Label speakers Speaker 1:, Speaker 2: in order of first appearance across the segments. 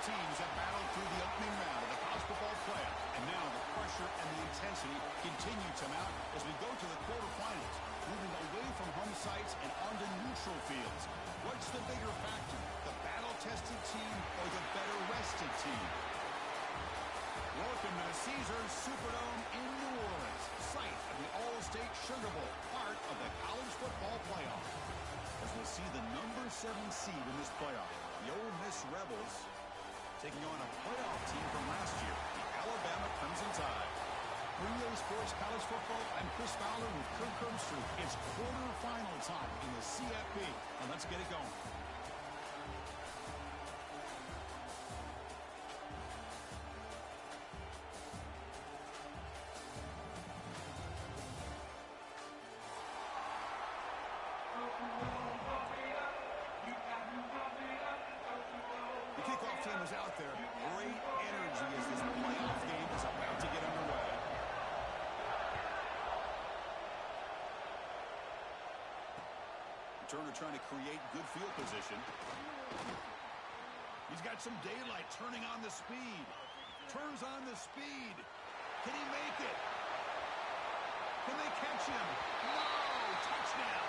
Speaker 1: teams have battled through the opening round of the college football playoff, and now the pressure and the intensity continue to mount as we go to the quarterfinals, moving away from home sites and onto neutral fields. What's the bigger factor, the battle-tested team or the better-rested team? Welcome to the Caesars Superdome in New Orleans, site of the All-State Sugar Bowl, part of the college football playoff. As we'll see the number 7 seed in this playoff, the Ole Miss Rebels, taking on a playoff team from last year, the Alabama Crimson Tide. For EA Sports College Football, I'm Chris Fowler with Kirk Herbstreit. It's quarterfinal time in the CFB, and let's get it going. Out there, great energy as this playoff game is about to get underway. Turner trying to create good field position. He's got some daylight, turning on the speed. Turns on the speed. Can he make it? Can they catch him? No! Touchdown!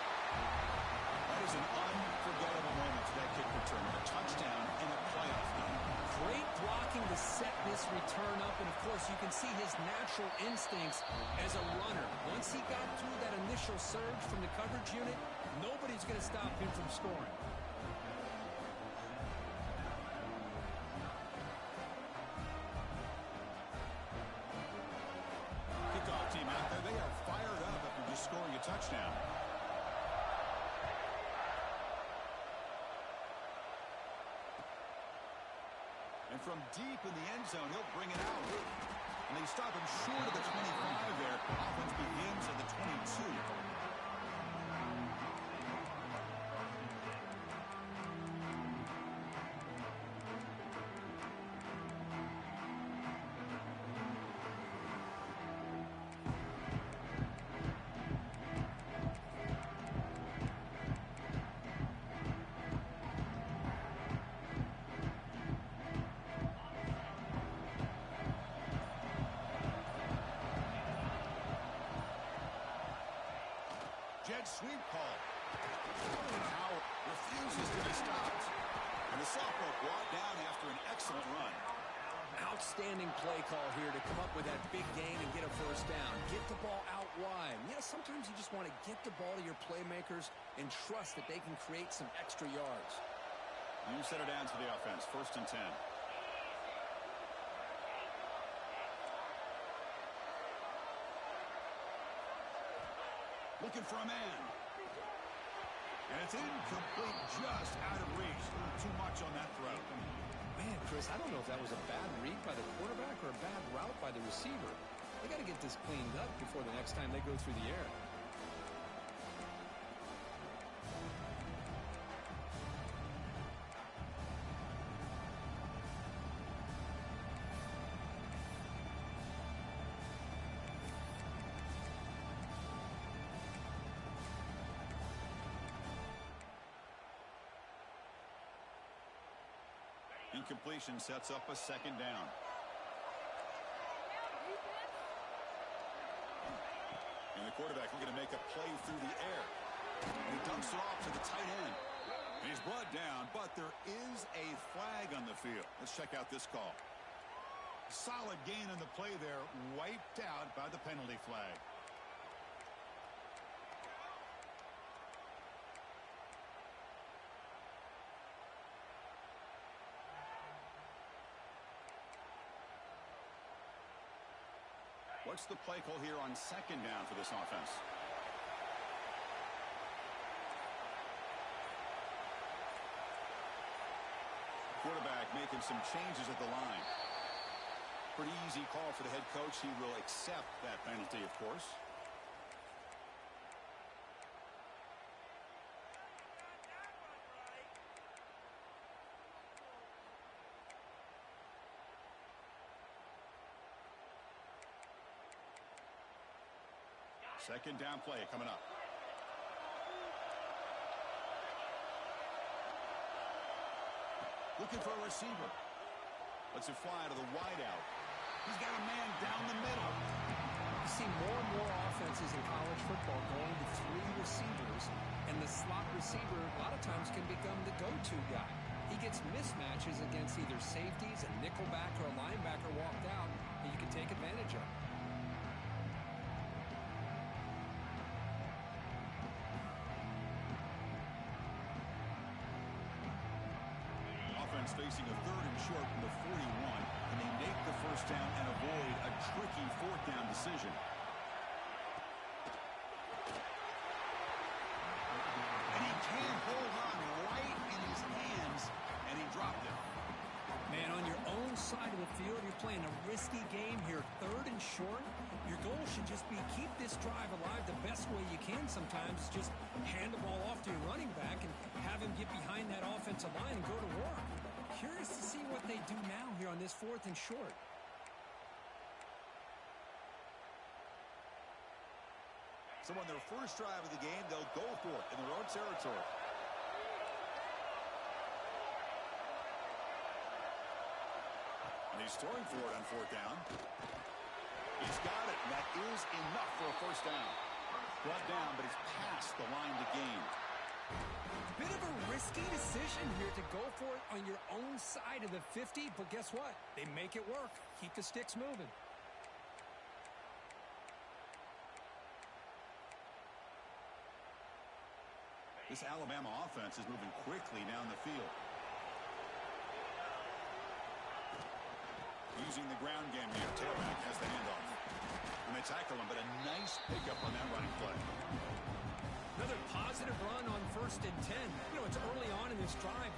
Speaker 1: That is an unforgettable moment for that kick return. A touchdown in a playoff game.
Speaker 2: Great blocking to set this return up, and of course you can see his natural instincts as a runner. Once he got through that initial surge from the coverage unit, nobody's going to stop him from scoring.
Speaker 1: Kickoff team out there, they are fired up after just scoring a touchdown. And from deep in the end zone, he'll bring it out. And they stop him short of the 25 there. Offense begins at the 22. Jet sweep call. Howard refuses to be stopped. And the sophomore brought down after an excellent run.
Speaker 2: Outstanding play call here to come up with that big gain and get a first down. Get the ball out wide. Yeah, sometimes you just want to get the ball to your playmakers and trust that they can create some extra yards.
Speaker 1: You set it down to the offense. 1st and 10. Looking for a man. And it's incomplete, just out of reach. Too much on that throw.
Speaker 2: Man, Chris, I don't know if that was a bad read by the quarterback or a bad route by the receiver. They got to get this cleaned up before the next time they go through the air.
Speaker 1: Incompletion sets up a 2nd down. And the quarterback looking to make a play through the air. And he dumps it off to the tight end. And he's brought down, but there is a flag on the field. Let's check out this call. Solid gain on the play there, wiped out by the penalty flag. What's the play call here on 2nd down for this offense? Quarterback making some changes at the line. Pretty easy call for the head coach. He will accept that penalty, of course. Second down play coming up. Looking for a receiver. Lets it fly to the wideout. He's got a man down the middle.
Speaker 2: You see more and more offenses in college football going to 3 receivers, and the slot receiver a lot of times can become the go-to guy. He gets mismatches against either safeties, a nickelback, or a linebacker walked out, and you can take advantage of it.
Speaker 1: Offense facing a 3rd and short from the 41, and they make the first down and avoid a tricky 4th down decision. And he can't hold on right in his hands, and he dropped it.
Speaker 2: Man, on your own side of the field, you're playing a risky game here. 3rd and short. Your goal should just be keep this drive alive the best way you can sometimes. Just hand the ball off to your running back and have him get behind that offensive line and go to work. Curious to see what they do now here on this 4th and short.
Speaker 1: So on their first drive of the game, they'll go for it in their own territory. And he's throwing for it on 4th down. He's got it. That is enough for a first down. Brought down, but he's past the line to gain.
Speaker 2: Bit of a risky decision here to go for it on your own side of the 50, but guess what? They make it work. Keep the sticks moving.
Speaker 1: This Alabama offense is moving quickly down the field. Using the ground game here. Tailback has the handoff. And they tackle him, but a nice pickup on that running play.
Speaker 2: Another positive run on 1st and 10. You know, it's early on in this drive.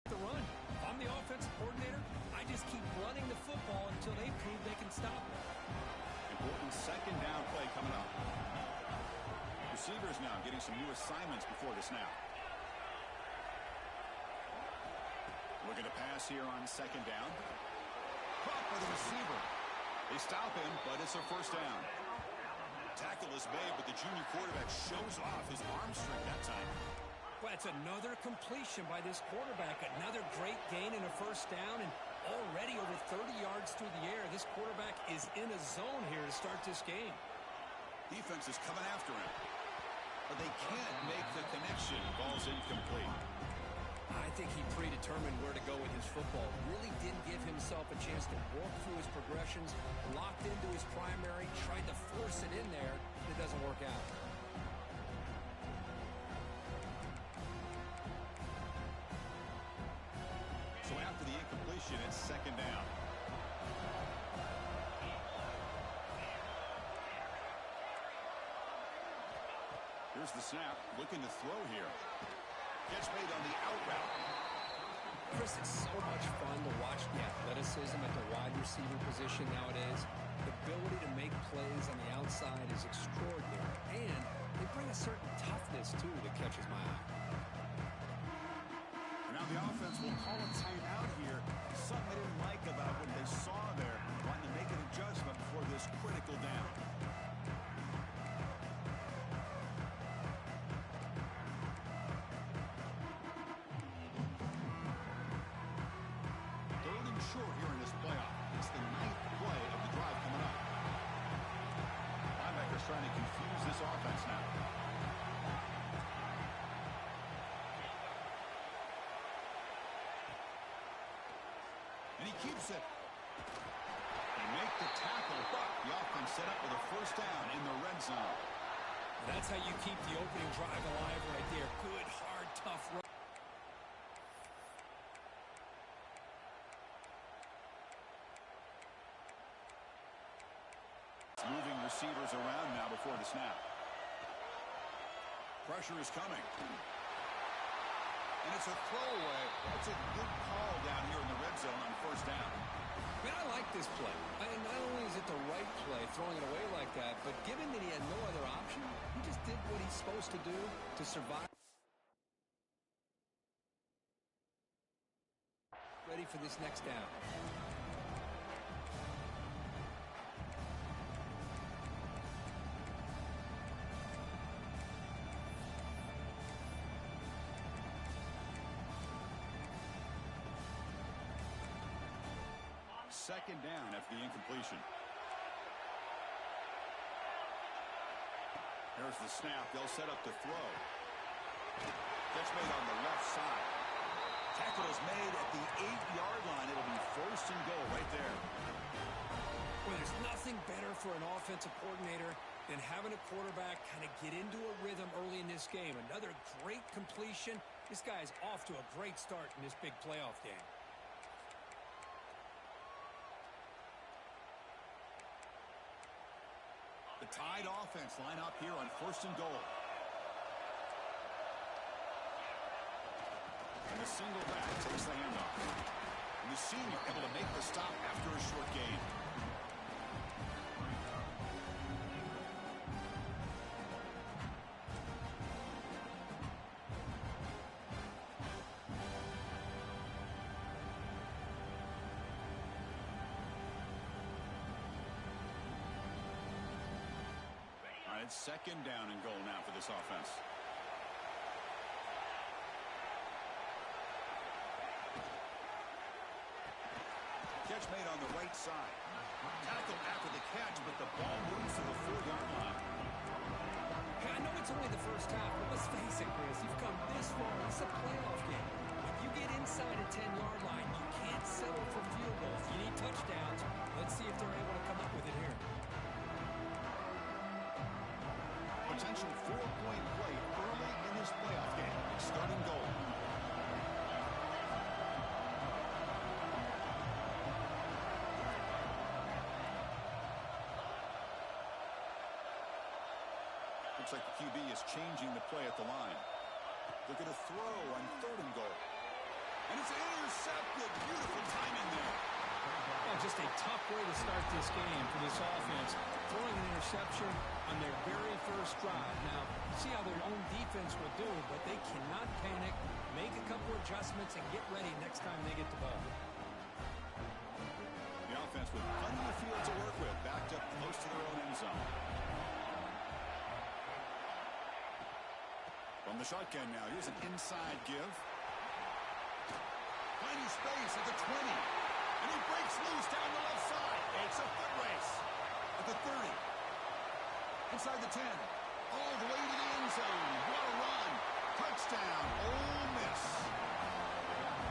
Speaker 2: The run. If I'm the offensive coordinator, I just keep running the football until they prove they can stop it.
Speaker 1: Important 2nd down play coming up. Receivers now getting some new assignments before the snap. Looking to pass here on 2nd down. Caught by the receiver. They stop him, but it's a first down. Tackle is made, but the junior quarterback shows off his arm strength that time.
Speaker 2: Well, it's another completion by this quarterback. Another great gain in a first down, and already over 30 yards through the air. This quarterback is in a zone here to start this game.
Speaker 1: Defense is coming after him, but they can't make the connection. Ball's incomplete.
Speaker 2: I think he predetermined where to go with his football. Really didn't give himself a chance to work through his progressions, locked into his primary, tried to force it in there, and it doesn't work out.
Speaker 1: So after the incompletion, it's 2nd down. Here's the snap, looking to throw here. Gets made on the out route.
Speaker 2: Chris, it's so much fun to watch the athleticism at the wide receiver position nowadays. The ability to make plays on the outside is extraordinary, and they bring a certain toughness, too, that catches my eye.
Speaker 1: Now the offense will call a timeout here. Something they didn't like about what they saw there. Wanting to make an adjustment for this critical down. Short here in this playoff. It's the 9th play of the drive coming up. Linebacker's trying to confuse this offense now. And he keeps it. They make the tackle, but the offense set up with a first down in the red zone.
Speaker 2: That's how you keep the opening drive alive right there. Good, hard, tough run.
Speaker 1: Moving receivers around now before the snap. Pressure is coming. And it's a throwaway. That's a good call down here in the red zone on first down.
Speaker 2: Man, I like this play. I mean, not only is it the right play, throwing it away like that, but given that he had no other option, he just did what he's supposed to do to survive. Ready for this next down.
Speaker 1: second down after the incompletion. Here's the snap. They'll set up to throw. That's made on the left side. Tackle is made at the 8-yard line. It'll be first and goal right there.
Speaker 2: Well, there's nothing better for an offensive coordinator than having a quarterback kind of get into a rhythm early in this game. Another great completion. This guy's off to a great start in this big playoff game.
Speaker 1: The Tide offense line up here on first and goal. And the single back takes the handoff. And the senior able to make the stop after a short gain. All right, second down and goal now for this offense. Catch made on the right side. Tackle after the catch, but the ball moves to the 4-yard line.
Speaker 2: Hey, I know it's only the first half, but let's face it, Chris. You've come this far. It's a playoff game. When you get inside a 10-yard line, you can't settle for field goals. You need touchdowns. Let's see if they're able to come up with it here.
Speaker 1: Potential 4-point play early in this playoff game. Starting goal. Looks like the QB is changing the play at the line. They're going to throw on third and goal. And it's intercepted. Beautiful timing there.
Speaker 2: Well, just a tough way to start this game for this offense. Throwing an interception on their very first drive. Now, see how their own defense will do, but they cannot panic. Make a couple adjustments and get ready next time they get the ball.
Speaker 1: The offense with plenty of field to work with. Backed up close to their own end zone. From the shotgun now, here's an inside give. Finding space at the 20. And he breaks loose down the left side. It's a foot race. At the 30. Inside the 10. All the way to the end zone. What a run. Touchdown. Ole Miss.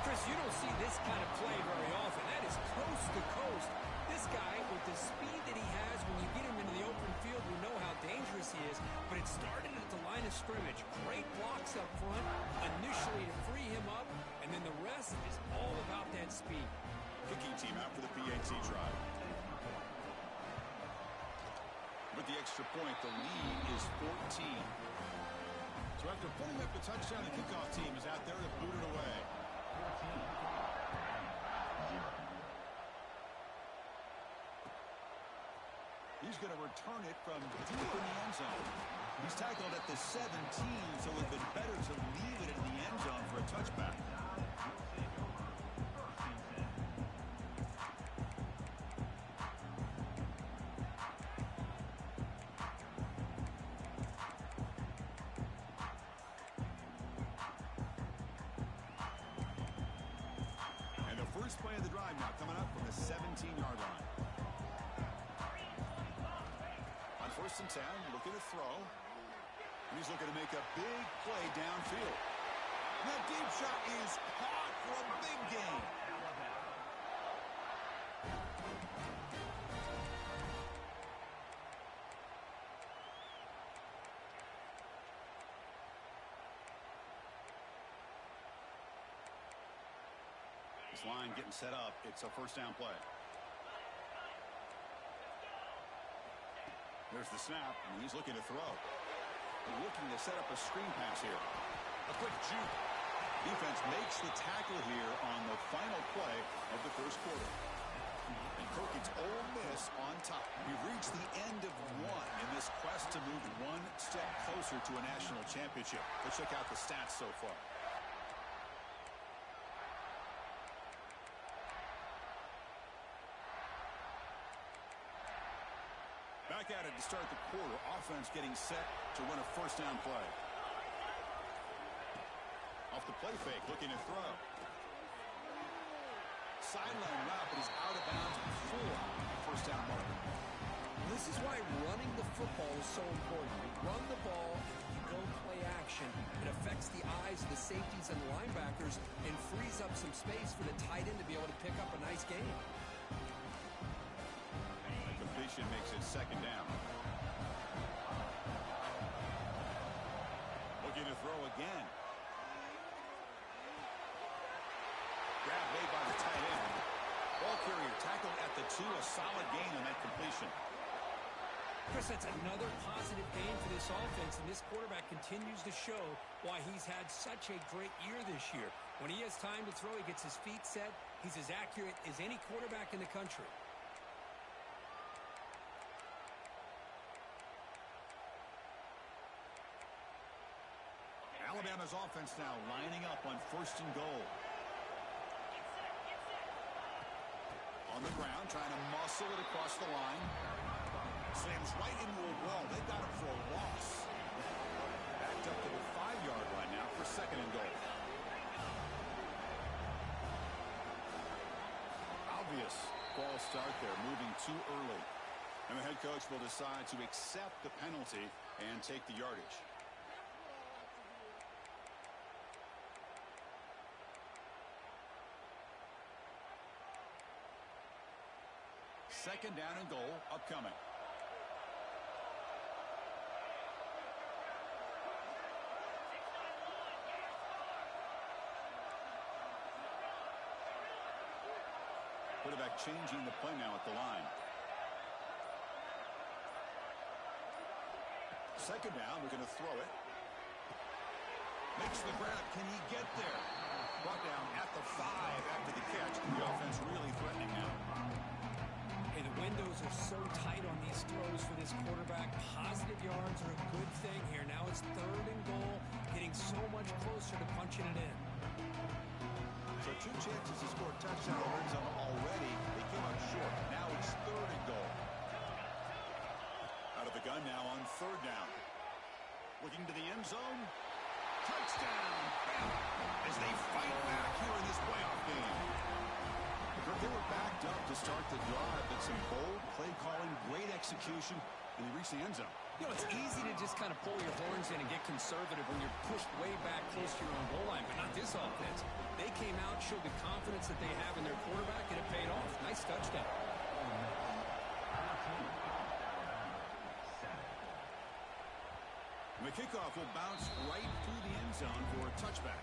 Speaker 2: Chris, you don't see this kind of play very often. That is coast to coast. This guy, with the speed that he has, when you get him into the open field, we know how dangerous he is. But it started at the line of scrimmage. Great blocks up front, initially to free him up, and then the rest is all about that speed.
Speaker 1: Kicking team out for the PAT try. With the extra point, the lead is 14. So after putting up the touchdown, the kickoff team is out there to boot it away. He's going to return it from deep in the end zone. He's tackled at the 17, so it would have been better to leave it in the end zone for a touchback. And the first play of the drive now coming up from the 17-yard line. First and 10, looking to throw. And he's looking to make a big play downfield. And that deep shot is caught for a big gain. This line getting set up. It's a first down play. There's the snap, and he's looking to throw. Looking to set up a screen pass here. A quick juke. Defense makes the tackle here on the final play of the first quarter. And Kirk, it's Ole Miss on top. We've reached the end of one in this quest to move one step closer to a national championship. Let's check out the stats so far. Back at it to start the quarter. Offense getting set to run a first down play. Off the play fake, looking to throw. sideline route, but he's out of bounds before the first down marker.
Speaker 2: This is why running the football is so important. You run the ball, you go play action. It affects the eyes of the safeties and the linebackers and frees up some space for the tight end to be able to pick up a nice gain.
Speaker 1: The completion makes it second down. Looking to throw again. Grab made by the tight end. Ball carrier tackled at the 2. A solid gain on that completion.
Speaker 2: Chris, that's another positive game for this offense, and this quarterback continues to show why he's had such a great year this year. When he has time to throw, he gets his feet set. He's as accurate as any quarterback in the country.
Speaker 1: Alabama's offense now lining up on first and goal. On the ground, trying to muscle it across the line. Slams right into a wall. They got him for a loss. Backed up to the 5-yard line now for second and goal. Obvious false start there, moving too early. And the head coach will decide to accept the penalty and take the yardage. Second down and goal upcoming. Quarterback changing the play now at the line. Second down, we're going to throw it. Makes the grab. Can he get there? Brought down at the 5 after the catch. The offense really threatening now.
Speaker 2: Hey, the windows are so tight on these throws for this quarterback. Positive yards are a good thing here. Now it's third and goal, getting so much closer to punching it in.
Speaker 1: So 2 chances to score a touchdown in the red zone already. They came up short. Now it's third and goal. Out of the gun now on third down. Looking to the end zone. Touchdown! As they fight back here in this playoff game. They were backed up to start the drive, but some bold play calling, great execution, and they reached the end zone.
Speaker 2: You know, it's easy to just kind of pull your horns in and get conservative when you're pushed way back close to your own goal line, but not this offense. They came out, showed the confidence that they have in their quarterback, and it paid off. Nice touchdown.
Speaker 1: And the kickoff will bounce right through the end zone for a touchback.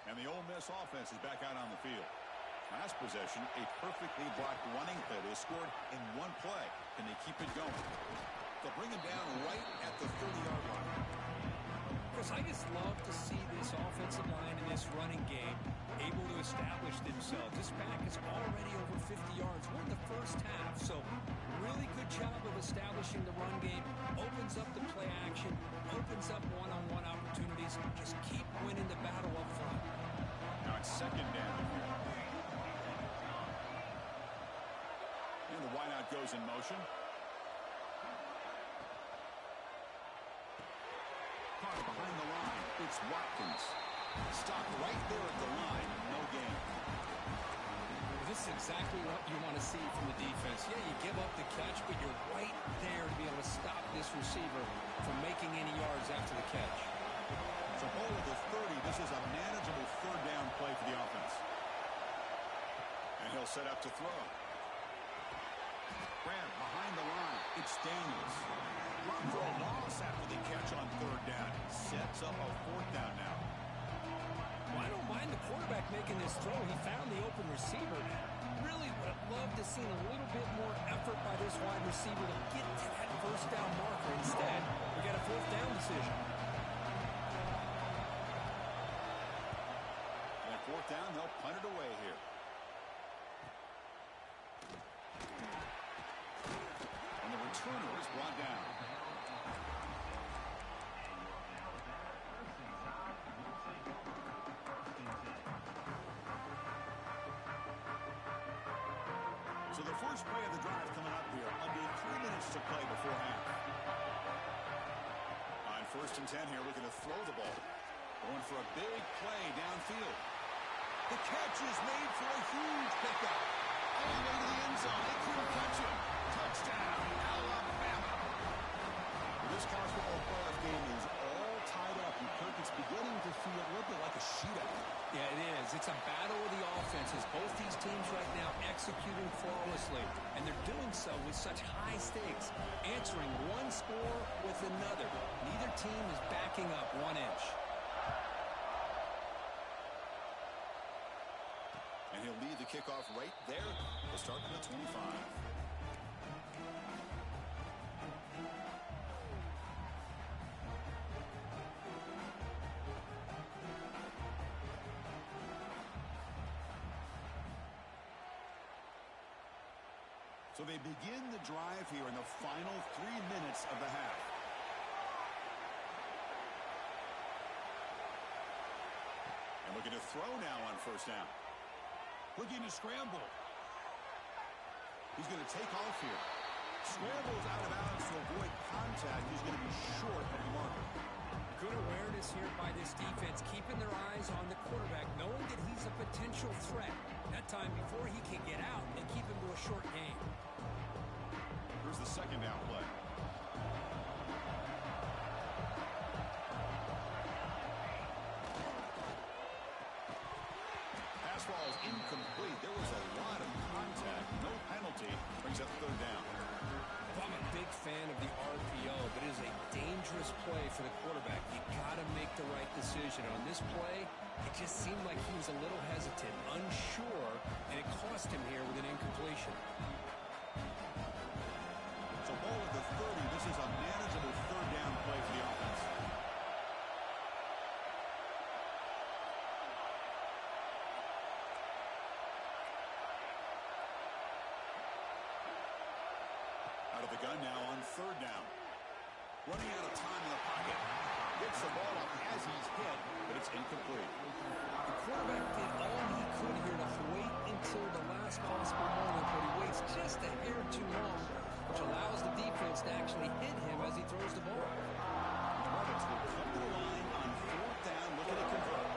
Speaker 1: And the Ole Miss offense is back out on the field. Last possession, a perfectly blocked running play. They scored in one play. Can they keep it going? They'll bring him down right at the 30-yard line.
Speaker 2: Chris, I just love to see this offensive line in this running game able to establish themselves. This pack is already over 50 yards. We're in the first half, so really good job of establishing the run game. Opens up the play action, opens up one-on-one opportunities. Just keep winning the battle up front.
Speaker 1: Now it's second down. And the wideout goes in motion. Caught behind the line. It's Watkins. Stopped right there at the line. No gain.
Speaker 2: This is exactly what you want to see from the defense. Yeah, you give up the catch, but you're right there to be able to stop this receiver from making any yards after the catch.
Speaker 1: So ball at the 30. This is a manageable third down play for the offense. And he'll set up to throw. Grant behind the line. It's Daniels. Run for a loss after the catch on third down. Sets up a fourth down now.
Speaker 2: Well, I don't mind the quarterback making this throw. He found the open receiver. Really would have loved to see a little bit more effort by this wide receiver to get to that first down marker. Instead, we got a fourth down decision.
Speaker 1: And fourth down, they'll punt it away here. And the returner is brought down. So the first play of the drive coming up here. Under 3 minutes to play before half. On 1st and 10 here, looking to throw the ball. Going for a big play downfield. The catch is made for a huge pickup. All the way to the end zone. They couldn't catch him. Touchdown, Alabama. This college football playoff game is all tied up. And Kirk, it's beginning to feel a little bit like a shootout.
Speaker 2: Yeah, it is. It's a battle of the offenses. Both these teams right now executing flawlessly, and they're doing so with such high stakes, answering one score with another. Neither team is backing up 1 inch.
Speaker 1: And he'll lead the kickoff right there. We'll start from the 25. So they begin the drive here in the final 3 minutes of the half. And looking to throw now on 1st down. Looking to scramble. He's going to take off here. Scrambles out of bounds to avoid contact. He's going to be short of the marker.
Speaker 2: Good awareness here by this defense, keeping their eyes on the quarterback, knowing that he's a potential threat. That time before he can get out, they keep him to a short game.
Speaker 1: Here's the 2nd down play. Pass ball is incomplete. There was a lot of contact. No penalty. Brings up 3rd down.
Speaker 2: I'm a big fan of the RPO, but it is a dangerous play for the quarterback. You got to make the right decision. On this play, it just seemed like he was a little hesitant, unsure, and it cost him here with an incompletion.
Speaker 1: So ball at the 30. This is a manageable 3rd down play for the offense. Out of the gun now on 3rd down. Running out of time in the pocket. Gets the ball up as he's hit, but it's incomplete.
Speaker 2: The quarterback did all he could here to wait until the last possible moment, but he waits just a hair too long, which allows the defense to actually hit him as he throws the ball.
Speaker 1: The Rabbits will come to the line on 4th down, looking to convert.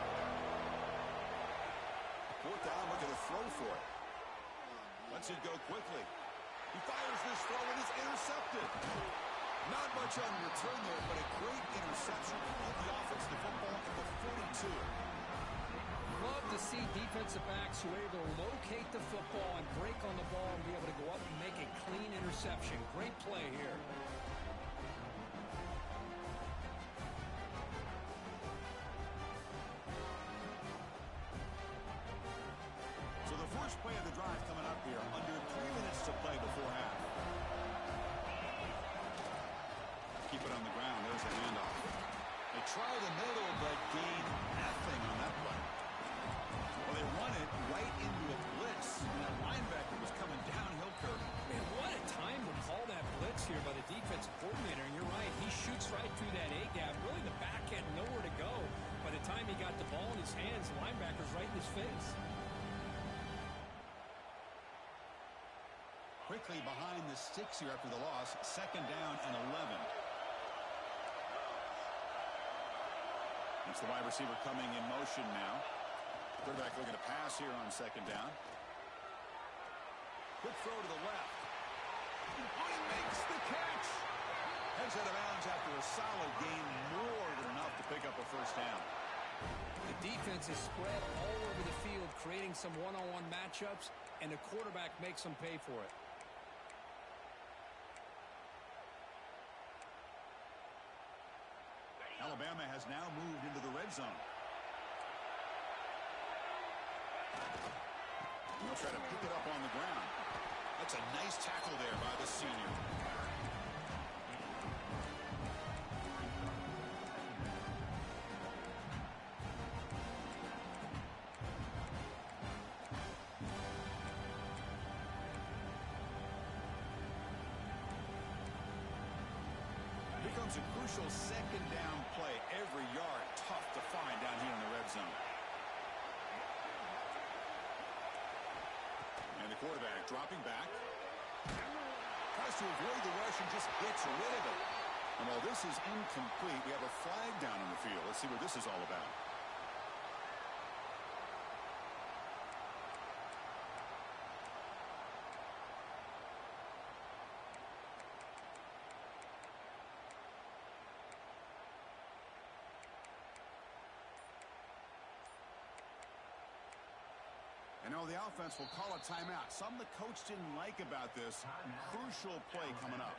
Speaker 1: 4th down, looking to throw for it. Lets it go quickly. He fires this throw and it's intercepted. Not much on return there, but a great interception to put the offense to football at the 42.
Speaker 2: Love to see defensive backs who are able to locate the football and break on the ball and be able to go up and make a clean interception. Great play here.
Speaker 1: So the first play of the drive coming up here. Under 3 minutes to play before half. Keep it on the ground. There's a handoff. They try the middle, but gain nothing on that play. Well, they run it right into a blitz. And that linebacker was coming downhill, Kirk.
Speaker 2: Man, what a time to call that blitz here by the defensive coordinator. And you're right, he shoots right through that A-gap. Really, the back had nowhere to go. By the time he got the ball in his hands, the linebacker's right in his face.
Speaker 1: Quickly behind the sticks here after the loss. 2nd down and 11. It's the wide receiver coming in motion now. Quarterback looking to pass here on 2nd down. Quick throw to the left. Oh, he makes the catch. Heads out of bounds after a solid gain, more than enough to pick up a 1st down.
Speaker 2: The defense is spread all over the field, creating some one-on-one matchups, and the quarterback makes them pay for it.
Speaker 1: Alabama has now moved into the red zone. They'll try to pick it up on the ground. That's a nice tackle there by the senior. Here comes a crucial 2nd down play. Every yard tough to find down here in the red zone. And the quarterback dropping back. to avoid the rush and just gets rid of it. And while this is incomplete, we have a flag down on the field. Let's see what this is all about. And now the offense will call a timeout. Something the coach didn't like about this. Crucial play coming up.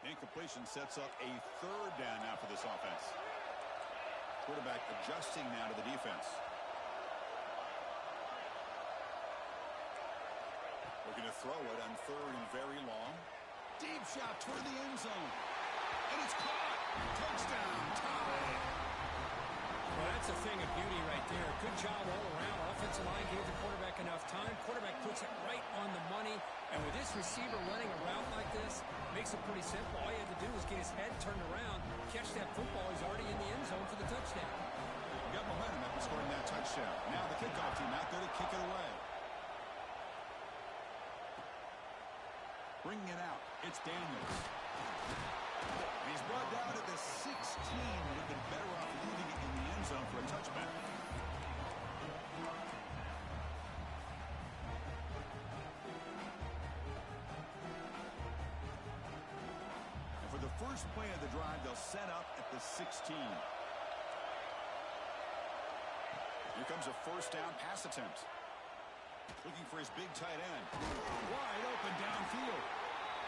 Speaker 1: Incompletion sets up a third down now for this offense. Quarterback adjusting now to the defense. Looking to throw it on third and very long. Deep shot toward the end zone. And it's caught. Touchdown, tie.
Speaker 2: Well, that's a thing of beauty right there. Good job all around. Offensive line gave the quarterback enough time. Quarterback puts it right on the money. And with this receiver running a route like this, makes it pretty simple. All he had to do was get his head turned around, catch that football. He's already in the end zone for the touchdown.
Speaker 1: Got momentum after scoring that touchdown. Now the kickoff team out there to kick it away. Bringing it out, it's Daniels. He's brought down at the 16. Would have been better off leaving it in the end zone for a touchback. And for the first play of the drive, they'll set up at the 16. Here comes a first down pass attempt. Looking for his big tight end. Wide open downfield.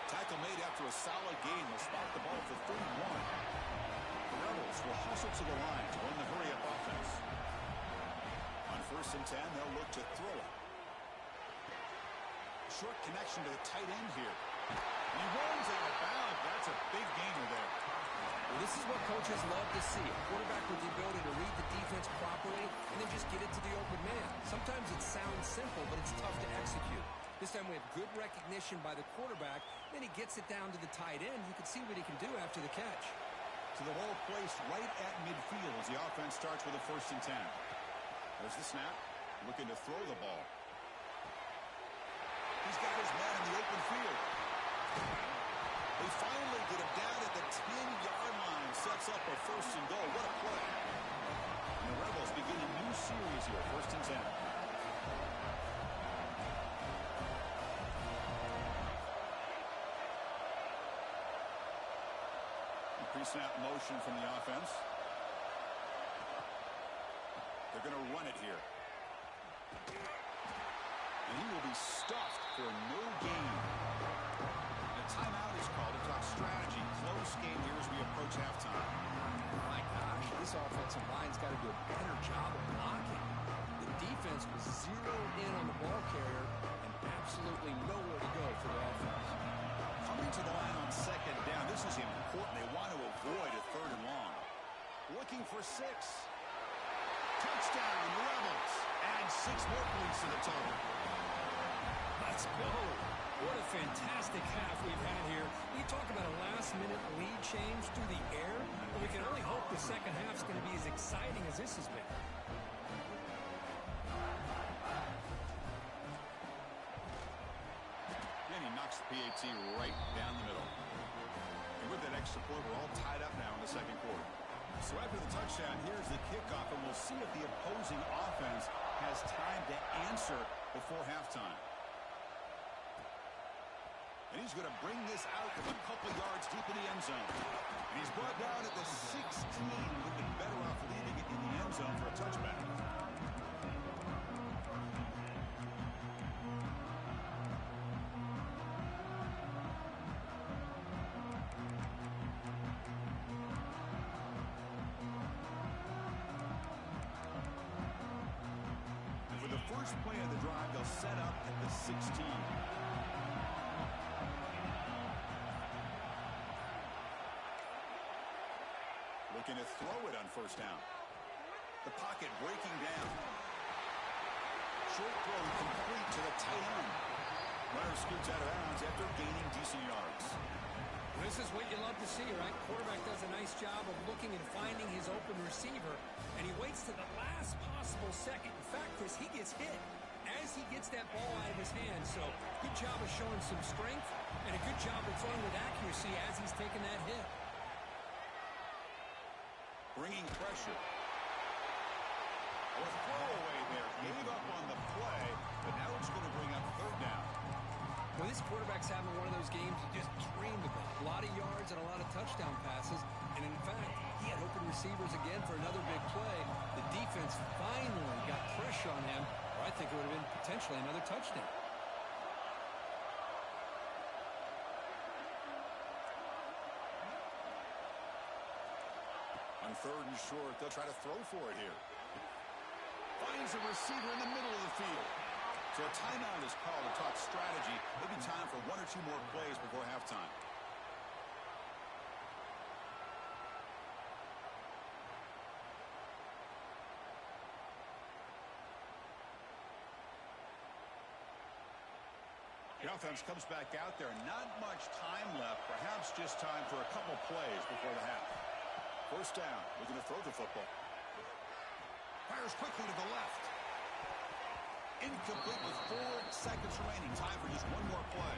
Speaker 1: Tackle made after a solid gain. Will spot the ball for 31. The Rebels will hustle to the line to run the hurry-up offense. On first and 10, they'll look to throw it. Short connection to the tight end here. And he runs out of bounds. That's a big gainer there.
Speaker 2: Well, this is what coaches love to see. A quarterback with the ability to read the defense properly and then just get it to the open man. Sometimes it sounds simple, but it's tough to execute. This time we have good recognition by the quarterback. Then he gets it down to the tight end. You can see what he can do after the catch.
Speaker 1: To the ball placed right at midfield as the offense starts with a first and 10. There's the snap. Looking to throw the ball. He's got his man in the open field. They finally get him down at the 10-yard line. Sets up a first and goal. What a play. And the Rebels begin a new series here. First and 10. Pre-snap motion from the offense. They're going to run it here. And he will be stuffed for no gain. A timeout is called to talk strategy. Close game here as we approach halftime.
Speaker 2: My gosh, this offensive line's got to do a better job of blocking. The defense was zeroed in on the ball carrier and absolutely nowhere to go for the offense.
Speaker 1: Coming to the line on second down. This is important. They want to avoid a third and long. Looking for 6. Touchdown, Rebels. And 6 more points to the total.
Speaker 2: Let's go. What a fantastic half we've had here. We talk about a last-minute lead change through the air, but we can only hope the second half's going to be as exciting as this has been.
Speaker 1: And he knocks the PAT right down the middle. And with that extra point, we're all tied up now in the second quarter. So after the touchdown, here's the kickoff, and we'll see if the opposing offense has time to answer before halftime. And he's going to bring this out a couple yards deep in the end zone. And he's brought down at the 16. Would have been better off leaving it in the end zone for a touchback. And for the first play of the drive, they'll set up at the 16. Looking to throw it on first down. The pocket breaking down. Short throw complete to the tight end. Runner scoots out of bounds after gaining decent yards.
Speaker 2: This is what you love to see, right? Quarterback does a nice job of looking and finding his open receiver, and he waits to the last possible second. In fact, Chris, he gets hit as he gets that ball out of his hand. So good job of showing some strength and a good job of throwing with accuracy as he's taking that hit.
Speaker 1: Bringing pressure. A throwaway there. Gave up on the play, but now it's going to bring up third down.
Speaker 2: Well, this quarterback's having one of those games you just dreamed about. A lot of yards and a lot of touchdown passes. And in fact, he had open receivers again for another big play. The defense finally got pressure on him, or I think it would have been potentially another touchdown.
Speaker 1: On third and short, they'll try to throw for it here. Finds a receiver in the middle of the field. So a timeout is called to talk strategy. Maybe time for one or two more plays before halftime. The offense comes back out there. Not much time left. Perhaps just time for a couple plays before the half. First down. Looking to throw the football. Fires quickly to the left. Incomplete with 4 seconds remaining. Time for just one more play.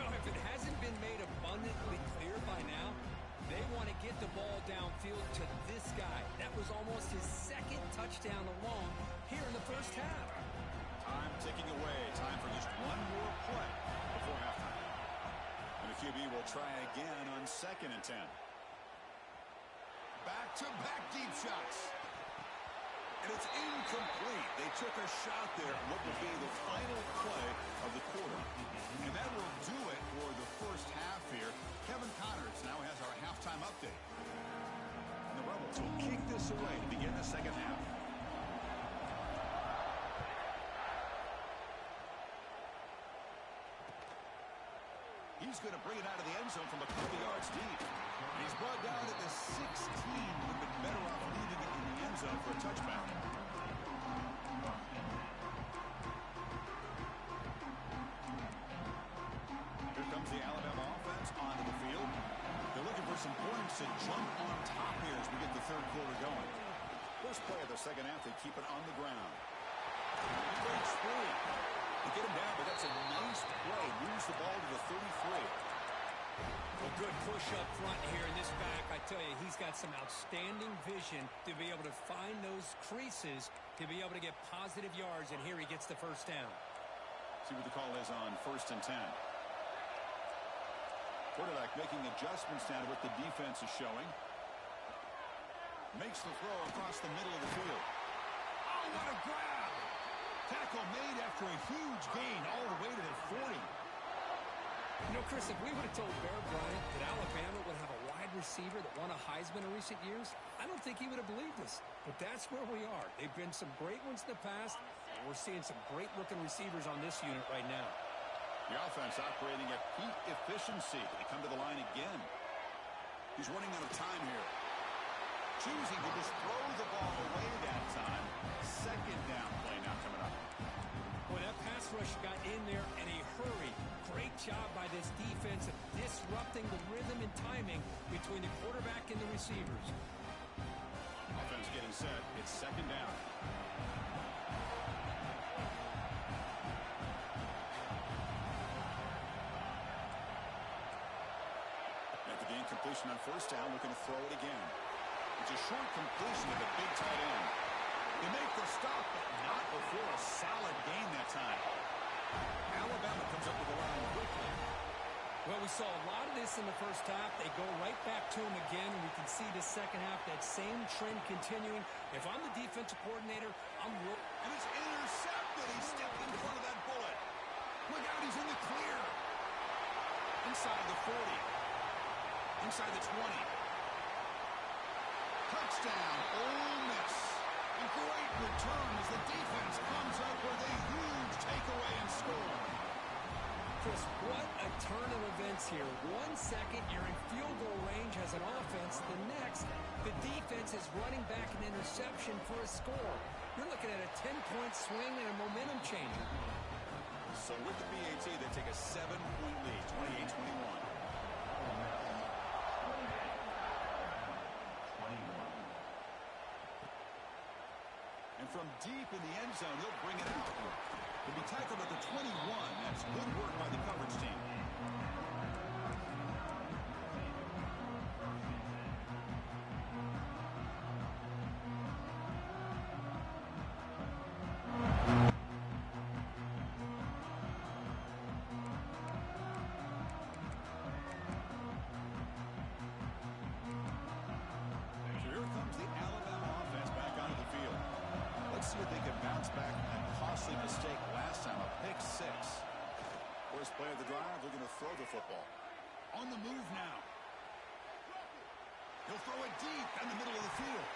Speaker 2: Well, if it hasn't been made abundantly clear by now, they want to get the ball downfield to this guy. That was almost his second touchdown alone here in the first half.
Speaker 1: Time ticking away. Time for just one more play before halftime. And the QB will try again on 2nd and 10. Back-to-back deep shots. And it's incomplete. They took a shot there at what will be the final play of the quarter. And that will do it for the first half here. Kevin Connors now has our halftime update. And the Rebels will kick this away to begin the second half. He's going to bring it out of the end zone from a couple yards deep. And he's brought down at the 16. Would have been better off leaving it in the end zone for a touchback. Here comes the Alabama offense onto the field. They're looking for some points to jump on top here as we get the third quarter going. First play of the second half, they keep it on the ground. Great spree. They get him down, but that's a nice play. Moves the ball to the 33.
Speaker 2: A good push up front here in this back. I tell you, he's got some outstanding vision to be able to find those creases, to be able to get positive yards, and here he gets the first down.
Speaker 1: See what the call is on 1st and 10. Quarterback making adjustments down to what the defense is showing. Makes the throw across the middle of the field. Oh, what a grab! Tackle made after a huge gain all the way to the 40.
Speaker 2: You know, Chris, if we would have told Bear Bryant that Alabama would have a wide receiver that won a Heisman in recent years, I don't think he would have believed us. But that's where we are. They've been some great ones in the past, and we're seeing some great-looking receivers on this unit right now.
Speaker 1: The offense operating at peak efficiency. They come to the line again. He's running out of time here. Choosing to just throw the ball away that time. Second down play now coming up.
Speaker 2: Well, that pass rush got in there in a hurry. Great job by this defense of disrupting the rhythm and timing between the quarterback and the receivers.
Speaker 1: Offense getting set. It's second down. At the game completion on first down, looking to throw it again. It's a short completion to the big tight end. They make the stop, but not before a solid gain that time. Alabama comes up with the line quickly.
Speaker 2: Well, we saw a lot of this in the first half. They go right back to him again, and we can see the second half, that same trend continuing. If I'm the defensive coordinator, I'm worried.
Speaker 1: And it's intercepted. He stepped in front of that bullet. Look out, he's in the clear. Inside the 40. Inside the 20. Touchdown, Ole Miss. A great return as the defense comes up with a huge takeaway and score.
Speaker 2: Chris, what a turn of events here. 1 second, you're in field goal range as an offense. The next, the defense is running back an interception for a score. You're looking at a 10-point swing and a momentum changer.
Speaker 1: So with the BAT, they take a 7-point lead, 28-21. from deep in the end zone, he'll bring it out. He'll be tackled at the 21. That's good work by the coverage team. See if they can bounce back from that costly mistake last time, a pick six. First play of the drive, looking to throw the football. On the move now. He'll throw it deep in the middle of the field.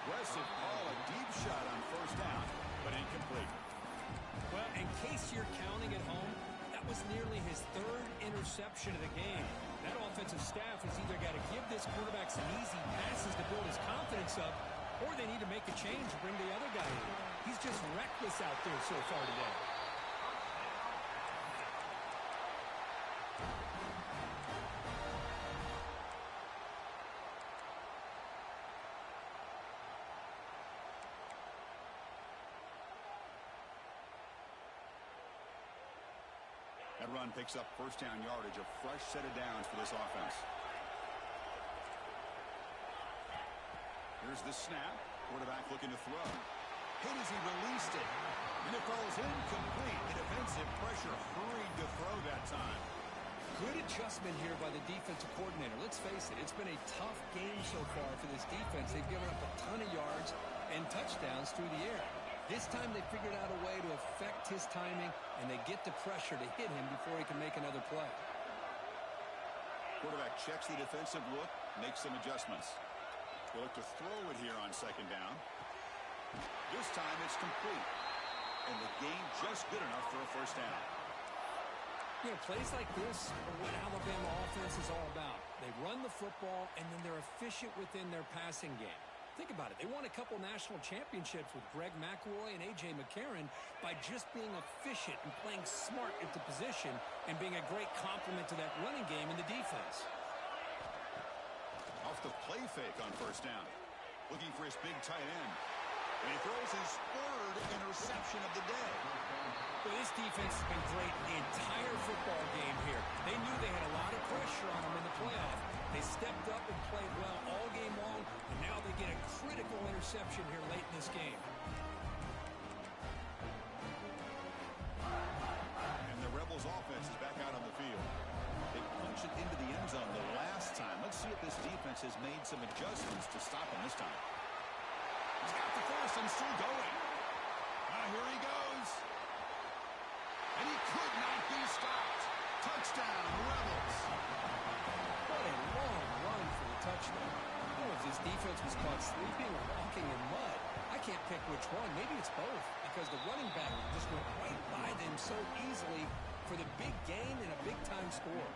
Speaker 1: Aggressive call, a deep shot on first down, but incomplete.
Speaker 2: Well, in case you're counting at home, that was nearly his third interception of the game. That offensive staff has either got to give this quarterback some easy passes to build his confidence up, or they need to make a change to bring the other guy in. He's just reckless out there so far today.
Speaker 1: That run picks up first down yardage, a fresh set of downs for this offense. Here's the snap. Quarterback looking to throw. Hit as he released it. And it falls incomplete. The defensive pressure hurried to throw that time.
Speaker 2: Good adjustment here by the defensive coordinator. Let's face it, it's been a tough game so far for this defense. They've given up a ton of yards and touchdowns through the air. This time they figured out a way to affect his timing, and they get the pressure to hit him before he can make another play.
Speaker 1: Quarterback checks the defensive look, makes some adjustments. We'll look to throw it here on second down. This time it's complete. And the game just good enough for a first down.
Speaker 2: You know, plays like this are what Alabama offense is all about. They run the football, and then they're efficient within their passing game. Think about it. They won a couple national championships with Greg McElroy and A.J. McCarron by just being efficient and playing smart at the position and being a great complement to that running game in the defense.
Speaker 1: Off the play fake on first down. Looking for his big tight end. And he throws his third interception of the day.
Speaker 2: Well, this defense has been great the entire football game here. They knew they had a lot of pressure on them in the playoff. They stepped up and played well all game long, and now they get a critical interception here late in this game.
Speaker 1: And the Rebels offense is back out on the field. They punched it into the end zone the last time. Let's see if this defense has made some adjustments to stop him this time. He's got the force and still going. Here he goes. And he could not be stopped. Touchdown, Rebels.
Speaker 2: What a long run for the touchdown. I don't know if this defense was caught sleeping or walking in mud. I can't pick which one. Maybe it's both, because the running back just went right by them so easily for the big gain and a big-time score.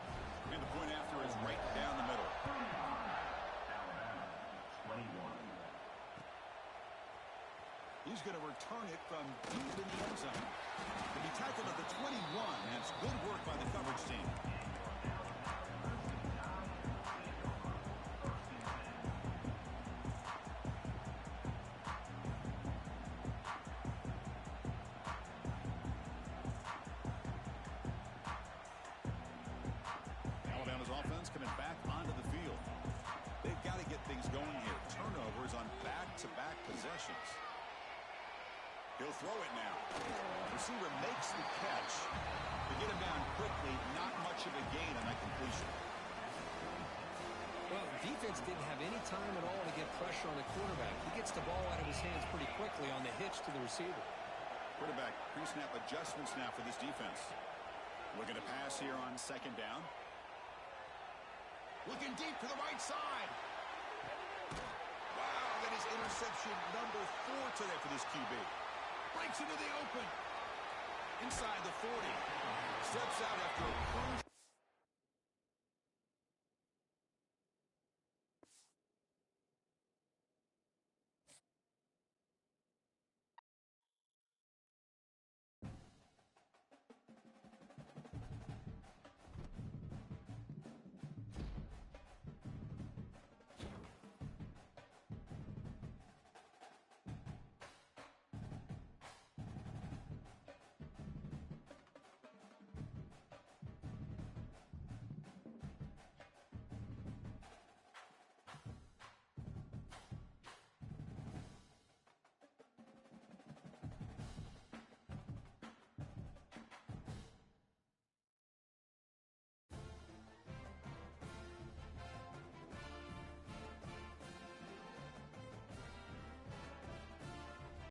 Speaker 1: And the point after is right down the middle. He's going to return it from deep in the end zone. To be tackled at the 21. That's good work by the coverage team. Alabama's offense coming back onto the field. They've got to get things going here. Turnovers on back-to-back possessions. He'll throw it now. Receiver makes the catch. To get him down quickly, not much of a gain on that completion.
Speaker 2: Well, the defense didn't have any time at all to get pressure on the quarterback. He gets the ball out of his hands pretty quickly on the hitch to the receiver.
Speaker 1: Quarterback pre-snap adjustments now for this defense. Looking to pass here on second down. Looking deep to the right side. Wow, that is interception number 4 today for this QB. Breaks into the open. Inside the 40. Steps out after a cruise.